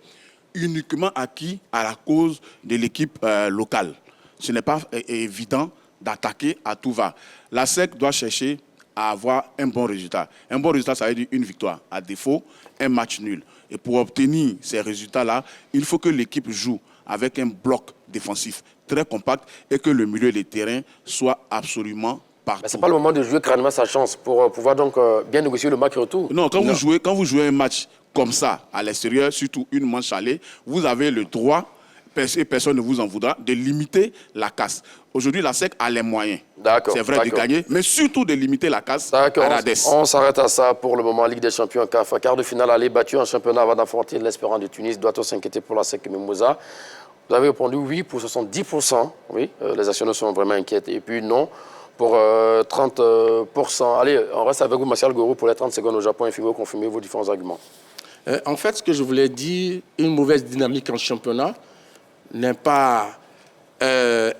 uniquement acquis à la cause de l'équipe locale. Ce n'est pas évident d'attaquer à tout va. La SEC doit chercher à avoir un bon résultat. Un bon résultat, ça veut dire une victoire. À défaut, un match nul. Et pour obtenir ces résultats-là, il faut que l'équipe joue avec un bloc défensif très compact et que le milieu des terrains soit absolument partout. Mais ce n'est pas le moment de jouer crânement sa chance pour pouvoir donc bien négocier le match retour. Non, quand vous jouez un match comme ça, à l'extérieur, surtout une manche allée, vous avez le droit, et personne ne vous en voudra, de limiter la casse. Aujourd'hui, la SEC a les moyens, c'est vrai, de gagner, mais surtout de limiter la casse à Rades. On s'arrête à ça pour le moment. Ligue des champions, CAF, quart de finale, aller battu en championnat avant d'affronter l'Espérance de Tunis. Doit-on s'inquiéter pour la SEC Mimosa? Vous avez répondu oui pour 70%. Oui, les actionnaires sont vraiment inquiets. Et puis non pour 30%. Allez, on reste avec vous, Martial Gorou, pour les 30 secondes au Japon. Confirmez vos différents arguments. En fait, ce que je voulais dire, une mauvaise dynamique en championnat n'est pas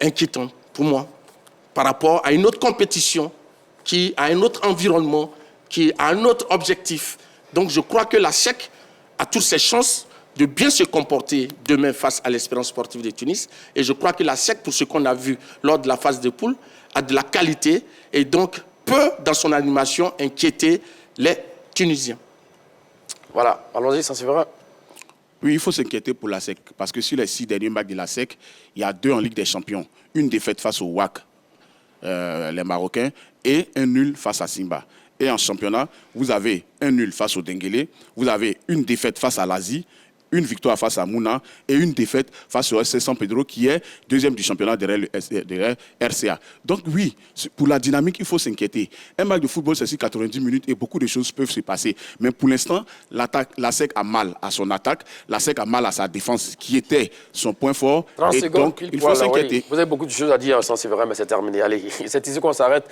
inquiétant pour moi par rapport à une autre compétition, qui a un autre environnement, qui a un autre objectif. Donc je crois que la SEC a toutes ses chances de bien se comporter demain face à l'Espérance sportive de Tunis. Et je crois que la SEC, pour ce qu'on a vu lors de la phase de poule, a de la qualité et donc peut, dans son animation, inquiéter les Tunisiens. Voilà, allons-y, ça se verra. Oui, il faut s'inquiéter pour la SEC, parce que sur les 6 derniers matchs de la SEC, il y a 2 en Ligue des Champions. Une défaite face au WAC, les Marocains, et un nul face à Simba. Et en championnat, vous avez un nul face au Denguélé, vous avez une défaite face à l'Asie, une victoire face à Mouna et une défaite face au SC San Pedro qui est deuxième du championnat derrière le RCA. Donc oui, pour la dynamique, il faut s'inquiéter. Un match de football, c'est sur 90 minutes et beaucoup de choses peuvent se passer. Mais pour l'instant, la SEC a mal à son attaque, la SEC a mal à sa défense qui était son point fort. 30 et secondes, donc, il faut s'inquiéter. Oui. Vous avez beaucoup de choses à dire, c'est vrai, mais c'est terminé. Allez, c'est ici qu'on s'arrête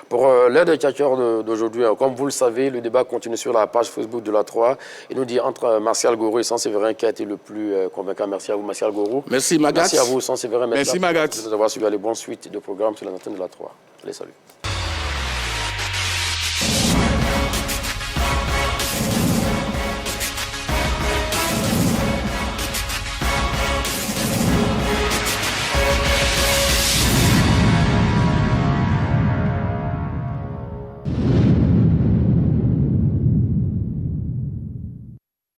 pour l'heure de catcheurs d'aujourd'hui. Comme vous le savez, le débat continue sur la page Facebook de la 3. Il nous dit entre Martial Gorou et Saint-Séverin qui a été le plus convaincant. Merci à vous, Martial Gorou. Merci, Magat. Merci à vous, Saint-Séverin. Merci, Magat. De nous avoir suivi les bonnes suites de programmes sur l'antenne de la 3. Allez, salut.